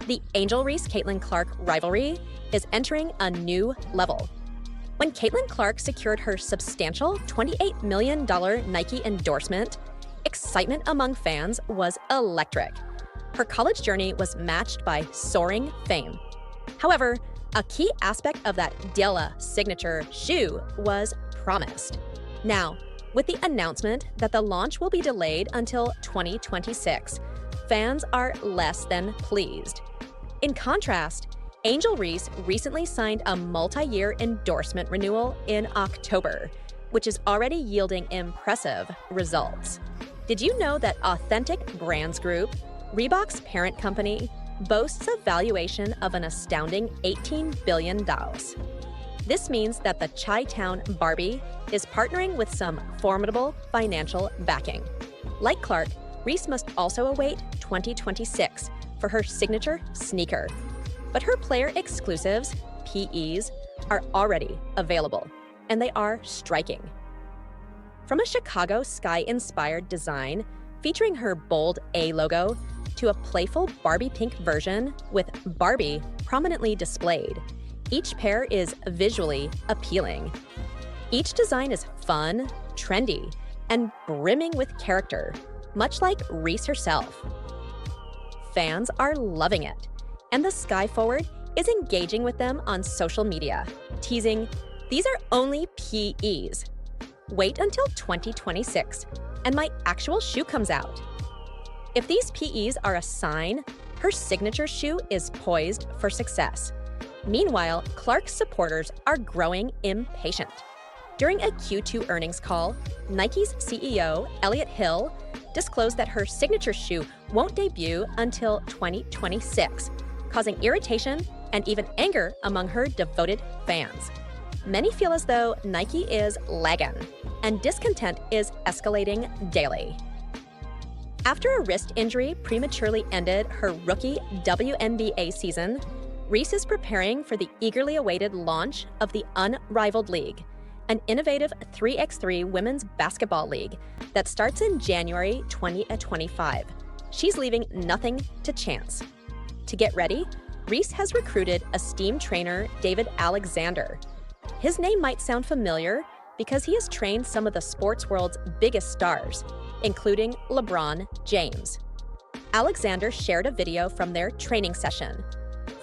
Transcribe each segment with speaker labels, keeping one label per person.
Speaker 1: The Angel Reese-Caitlyn Clark rivalry is entering a new level. When Caitlyn Clark secured her substantial $28 million Nike endorsement, excitement among fans was electric. Her college journey was matched by soaring fame. However, a key aspect of that Della signature shoe was promised. Now, with the announcement that the launch will be delayed until 2026, fans are less than pleased. In contrast, Angel Reese recently signed a multi-year endorsement renewal in October, which is already yielding impressive results. Did you know that Authentic Brands Group, Reebok's parent company, boasts a valuation of an astounding $18 billion? This means that the Chi-Town Barbie is partnering with some formidable financial backing. Like Clark, Reese must also await 2026 for her signature sneaker. But her player exclusives, PEs, are already available, and they are striking. From a Chicago sky-inspired design featuring her bold A logo to a playful Barbie pink version with Barbie prominently displayed, each pair is visually appealing. Each design is fun, trendy, and brimming with character, much like Reese herself. Fans are loving it, and the Sky Forward is engaging with them on social media, teasing, "These are only PEs. Wait until 2026, and my actual shoe comes out." If these PEs are a sign, her signature shoe is poised for success. Meanwhile, Clark's supporters are growing impatient. During a Q2 earnings call, Nike's CEO, Elliott Hill, disclosed that her signature shoe won't debut until 2026, causing irritation and even anger among her devoted fans. Many feel as though Nike is lagging, and discontent is escalating daily. After a wrist injury prematurely ended her rookie WNBA season, Reese is preparing for the eagerly awaited launch of the Unrivaled League, an innovative 3x3 women's basketball league that starts in January 2025. She's leaving nothing to chance. To get ready, Reese has recruited esteemed trainer David Alexander. His name might sound familiar because he has trained some of the sports world's biggest stars, including LeBron James. Alexander shared a video from their training session.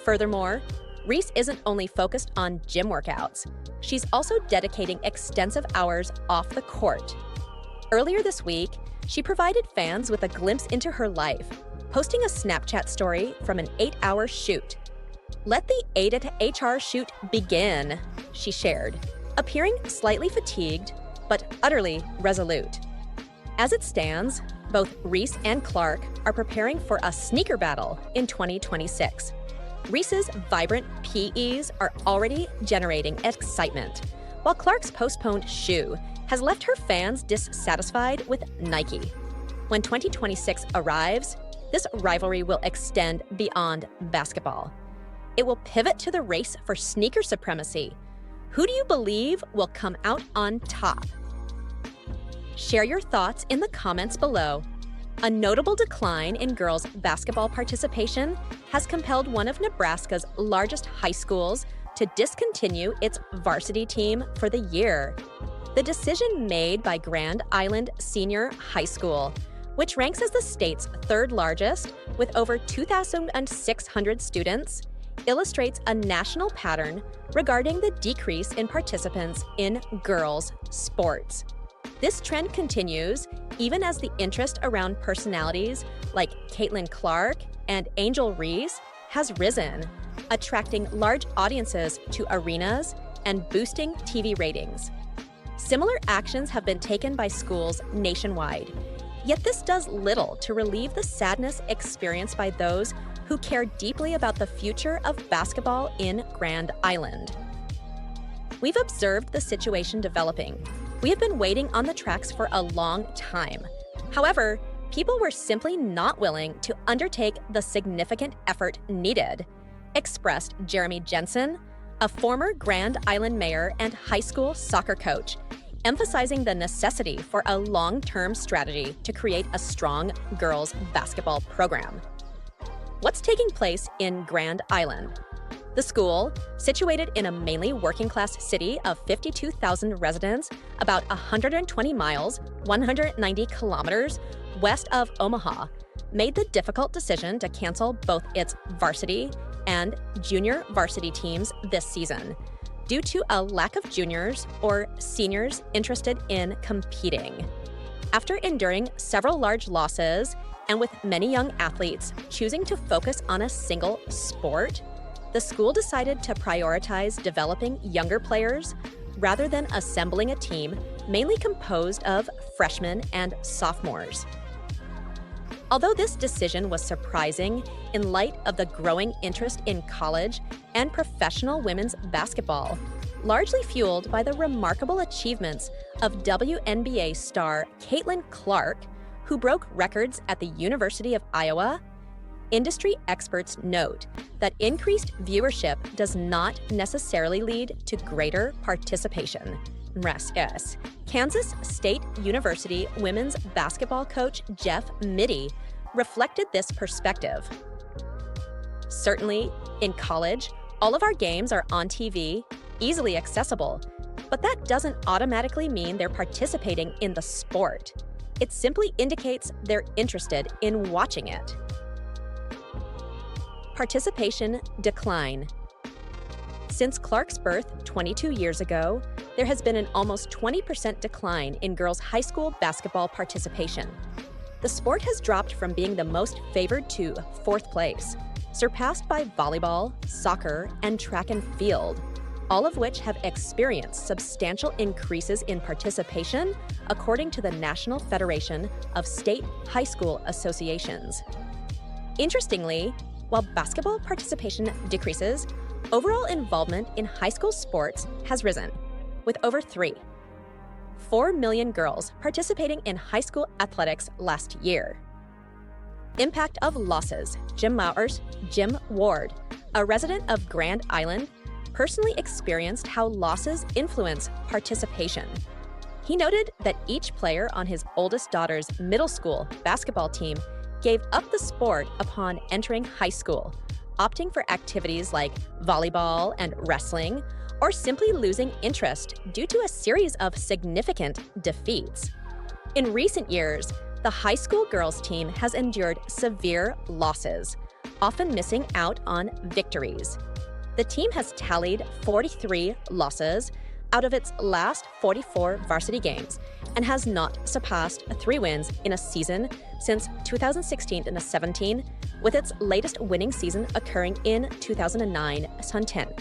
Speaker 1: Furthermore, Reese isn't only focused on gym workouts, she's also dedicating extensive hours off the court. Earlier this week, she provided fans with a glimpse into her life, posting a Snapchat story from an 8-hour shoot. "Let the Ada to HR shoot begin," she shared, appearing slightly fatigued, but utterly resolute. As it stands, both Reese and Clark are preparing for a sneaker battle in 2026. Reese's vibrant PEs are already generating excitement, while Clark's postponed shoe has left her fans dissatisfied with Nike. When 2026 arrives, this rivalry will extend beyond basketball. It will pivot to the race for sneaker supremacy. Who do you believe will come out on top? Share your thoughts in the comments below. A notable decline in girls' basketball participation has compelled one of Nebraska's largest high schools to discontinue its varsity team for the year. The decision made by Grand Island Senior High School, which ranks as the state's third largest with over 2,600 students, illustrates a national pattern regarding the decrease in participants in girls' sports. This trend continues even as the interest around personalities like Caitlyn Clark and Angel Reese has risen, attracting large audiences to arenas and boosting TV ratings. Similar actions have been taken by schools nationwide, yet this does little to relieve the sadness experienced by those who care deeply about the future of basketball in Grand Island. We've observed the situation developing. We have been waiting on the tracks for a long time. However, people were simply not willing to undertake the significant effort needed, expressed Jeremy Jensen, a former Grand Island mayor and high school soccer coach, emphasizing the necessity for a long-term strategy to create a strong girls' basketball program. What's taking place in Grand Island? The school, situated in a mainly working-class city of 52,000 residents, about 120 miles, 190 kilometers west of Omaha, made the difficult decision to cancel both its varsity and junior varsity teams this season due to a lack of juniors or seniors interested in competing. After enduring several large losses and with many young athletes choosing to focus on a single sport, the school decided to prioritize developing younger players rather than assembling a team mainly composed of freshmen and sophomores. Although this decision was surprising in light of the growing interest in college and professional women's basketball, largely fueled by the remarkable achievements of WNBA star Caitlyn Clark, who broke records at the University of Iowa, industry experts note that increased viewership does not necessarily lead to greater participation. Yes. Kansas State University women's basketball coach Jeff Mittie reflected this perspective. Certainly, in college, all of our games are on TV, easily accessible, but that doesn't automatically mean they're participating in the sport. It simply indicates they're interested in watching it. Participation decline. Since Clark's birth 22 years ago, there has been an almost 20% decline in girls' high school basketball participation. The sport has dropped from being the most favored to fourth place, surpassed by volleyball, soccer, and track and field, all of which have experienced substantial increases in participation, according to the National Federation of State High School Associations. Interestingly, while basketball participation decreases, overall involvement in high school sports has risen, with over 4 million girls participating in high school athletics last year. Impact of losses. Jim Ward, a resident of Grand Island, personally experienced how losses influence participation. He noted that each player on his oldest daughter's middle school basketball team gave up the sport upon entering high school, opting for activities like volleyball and wrestling, or simply losing interest due to a series of significant defeats. In recent years, the high school girls team has endured severe losses, often missing out on victories. The team has tallied 43 losses out of its last 44 varsity games and has not surpassed 3 wins in a season since 2016 and 17, with its latest winning season occurring in 2009-10.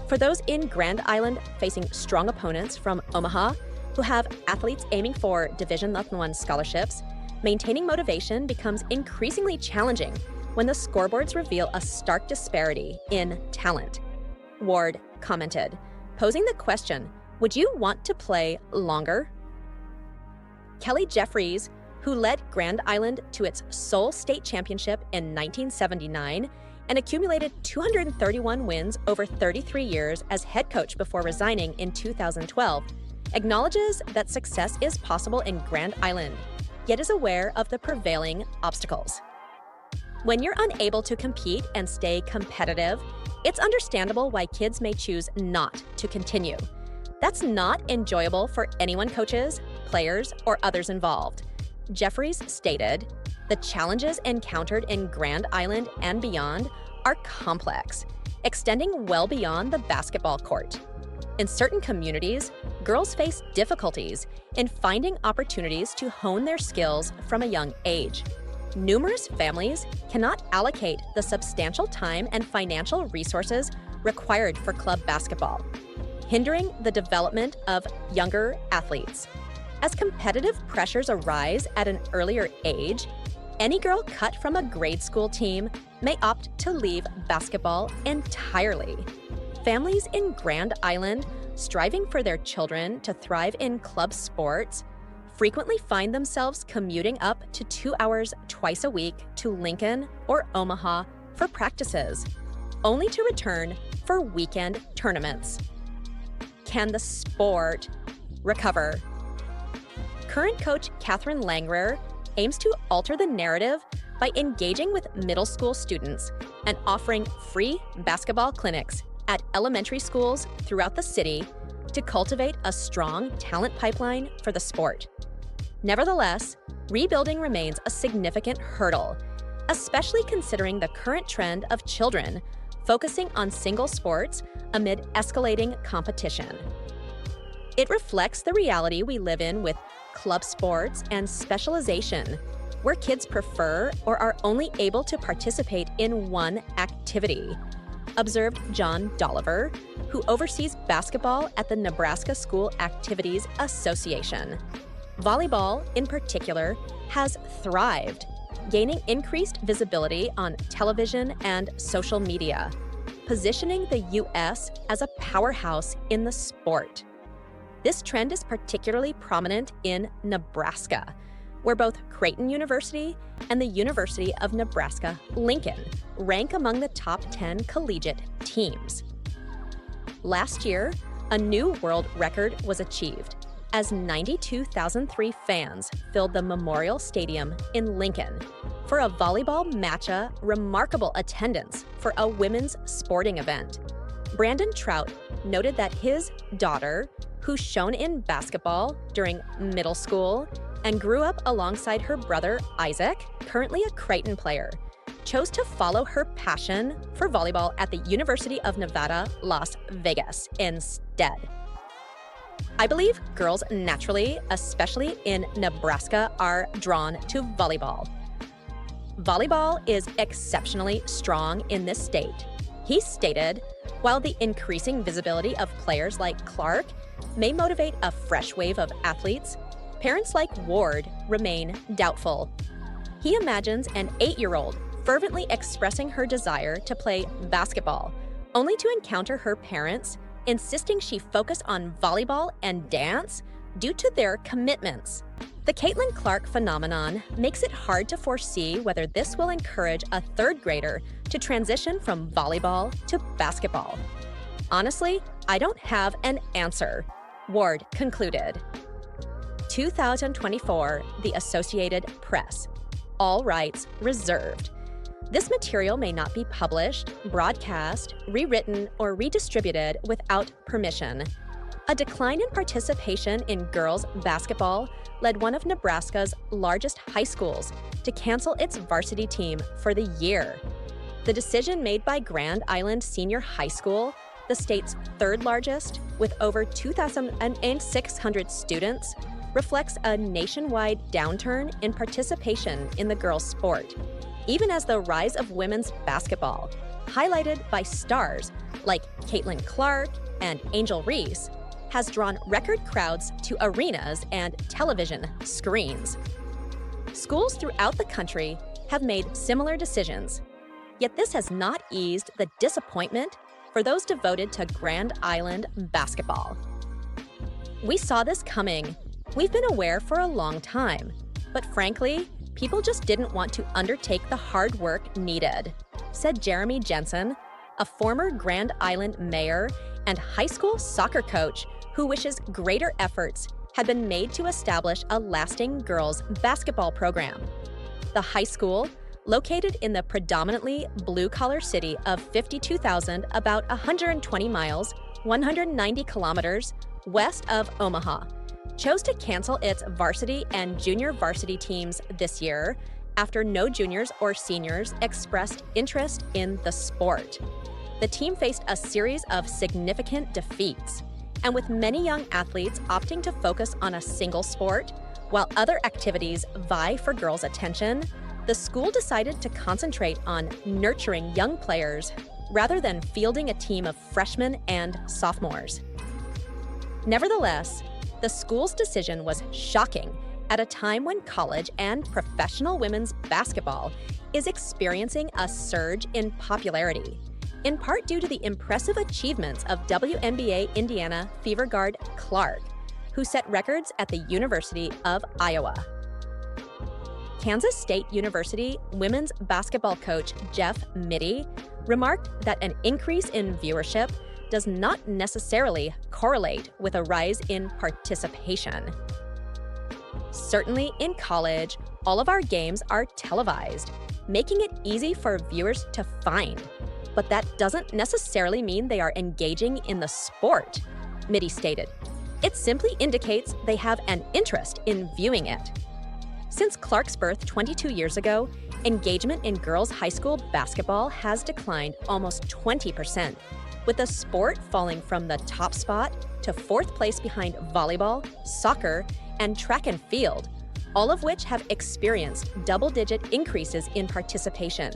Speaker 1: For those in Grand Island facing strong opponents from Omaha, who have athletes aiming for Division I scholarships, maintaining motivation becomes increasingly challenging when the scoreboards reveal a stark disparity in talent. Ward commented, posing the question, would you want to play longer? Kelly Jeffries, who led Grand Island to its sole state championship in 1979 and accumulated 231 wins over 33 years as head coach before resigning in 2012, acknowledges that success is possible in Grand Island, yet is aware of the prevailing obstacles. When you're unable to compete and stay competitive, it's understandable why kids may choose not to continue. That's not enjoyable for anyone, coaches, players, or others involved. Jeffries stated, the challenges encountered in Grand Island and beyond are complex, extending well beyond the basketball court. In certain communities, girls face difficulties in finding opportunities to hone their skills from a young age. Numerous families cannot allocate the substantial time and financial resources required for club basketball, hindering the development of younger athletes. As competitive pressures arise at an earlier age, any girl cut from a grade school team may opt to leave basketball entirely. Families in Grand Island striving for their children to thrive in club sports frequently find themselves commuting up to 2 hours twice a week to Lincoln or Omaha for practices, only to return for weekend tournaments. Can the sport recover? Current coach Catherine Langrer aims to alter the narrative by engaging with middle school students and offering free basketball clinics at elementary schools throughout the city to cultivate a strong talent pipeline for the sport. Nevertheless, rebuilding remains a significant hurdle, especially considering the current trend of children focusing on single sports amid escalating competition. It reflects the reality we live in with club sports and specialization, where kids prefer or are only able to participate in one activity, observed John Dolliver, who oversees basketball at the Nebraska School Activities Association. Volleyball, in particular, has thrived, gaining increased visibility on television and social media, positioning the U.S. as a powerhouse in the sport. This trend is particularly prominent in Nebraska, where both Creighton University and the University of Nebraska-Lincoln rank among the top 10 collegiate teams. Last year, a new world record was achieved as 92,003 fans filled the Memorial Stadium in Lincoln for a volleyball matcha remarkable attendance for a women's sporting event. Brandon Trout noted that his daughter, who shone in basketball during middle school and grew up alongside her brother Isaac, currently a Creighton player, chose to follow her passion for volleyball at the University of Nevada, Las Vegas instead. I believe girls naturally, especially in Nebraska, are drawn to volleyball. Volleyball is exceptionally strong in this state, he stated, while the increasing visibility of players like Clark may motivate a fresh wave of athletes, parents like Ward remain doubtful. He imagines an 8-year-old fervently expressing her desire to play basketball, only to encounter her parents insisting she focus on volleyball and dance due to their commitments. The Caitlyn Clark phenomenon makes it hard to foresee whether this will encourage a third grader to transition from volleyball to basketball. Honestly, I don't have an answer, Ward concluded. 2024, The Associated Press. All rights reserved. This material may not be published, broadcast, rewritten, or redistributed without permission. A decline in participation in girls' basketball led one of Nebraska's largest high schools to cancel its varsity team for the year. The decision made by Grand Island Senior High School, the state's third largest, with over 2,600 students, reflects a nationwide downturn in participation in the girls' sport, even as the rise of women's basketball, highlighted by stars like Caitlyn Clark and Angel Reese, has drawn record crowds to arenas and television screens. Schools throughout the country have made similar decisions, yet this has not eased the disappointment for those devoted to Grand Island basketball. We saw this coming. We've been aware for a long time, but frankly, people just didn't want to undertake the hard work needed, said Jeremy Jensen, a former Grand Island mayor and high school soccer coach who wishes greater efforts had been made to establish a lasting girls' basketball program. The high school, located in the predominantly blue-collar city of 52,000, about 120 miles, 190 kilometers west of Omaha, chose to cancel its varsity and junior varsity teams this year after no juniors or seniors expressed interest in the sport. The team faced a series of significant defeats, and with many young athletes opting to focus on a single sport, while other activities vie for girls' attention, the school decided to concentrate on nurturing young players rather than fielding a team of freshmen and sophomores. Nevertheless, the school's decision was shocking at a time when college and professional women's basketball is experiencing a surge in popularity, in part due to the impressive achievements of WNBA Indiana Fever guard Clark, who set records at the University of Iowa. Kansas State University women's basketball coach Jeff Mittie remarked that an increase in viewership does not necessarily correlate with a rise in participation. Certainly in college, all of our games are televised, making it easy for viewers to find. But that doesn't necessarily mean they are engaging in the sport, Mitty stated. It simply indicates they have an interest in viewing it. Since Clark's birth 22 years ago, engagement in girls' high school basketball has declined almost 20%, with the sport falling from the top spot to fourth place behind volleyball, soccer, and track and field, all of which have experienced double-digit increases in participation,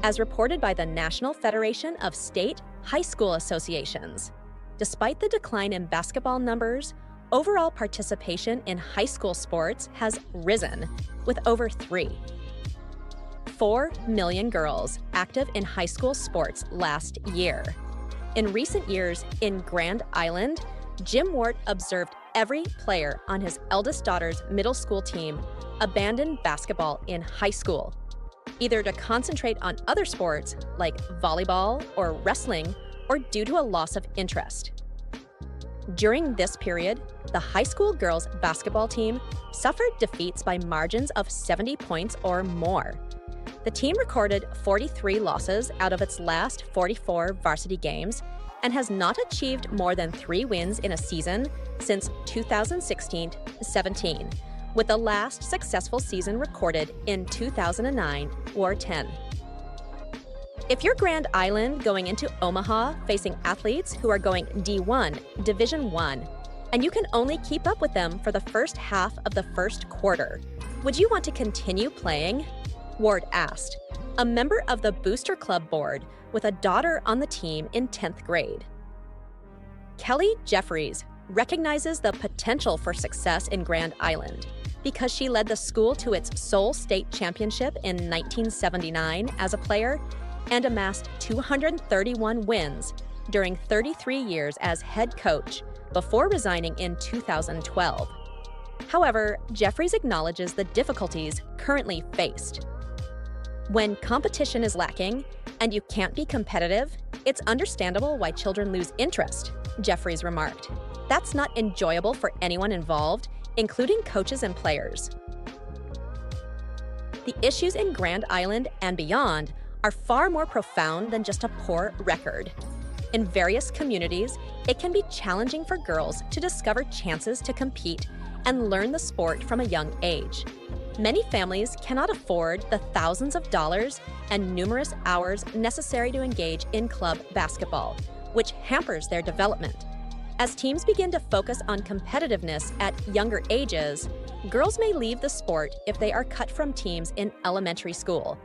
Speaker 1: as reported by the National Federation of State High School Associations. Despite the decline in basketball numbers, overall participation in high school sports has risen, with over 4 million girls active in high school sports last year. In recent years, in Grand Island, Jim Ward observed every player on his eldest daughter's middle school team abandon basketball in high school, either to concentrate on other sports like volleyball or wrestling, or due to a loss of interest. During this period, the high school girls basketball team suffered defeats by margins of 70 points or more. The team recorded 43 losses out of its last 44 varsity games and has not achieved more than 3 wins in a season since 2016-17, with the last successful season recorded in 2009 or 10. If you're Grand Island going into Omaha facing athletes who are going D1, Division I, and you can only keep up with them for the first half of the first quarter, would you want to continue playing? Ward asked, a member of the Booster Club board with a daughter on the team in 10th grade. Kelly Jeffries recognizes the potential for success in Grand Island because she led the school to its sole state championship in 1979 as a player and amassed 231 wins during 33 years as head coach before resigning in 2012. However, Jeffries acknowledges the difficulties currently faced. When competition is lacking and you can't be competitive, it's understandable why children lose interest, Jeffries remarked. That's not enjoyable for anyone involved, including coaches and players. The issues in Grand Island and beyond are far more profound than just a poor record. In various communities, it can be challenging for girls to discover chances to compete and learn the sport from a young age. Many families cannot afford the thousands of dollars and numerous hours necessary to engage in club basketball, which hampers their development. As teams begin to focus on competitiveness at younger ages, girls may leave the sport if they are cut from teams in elementary school.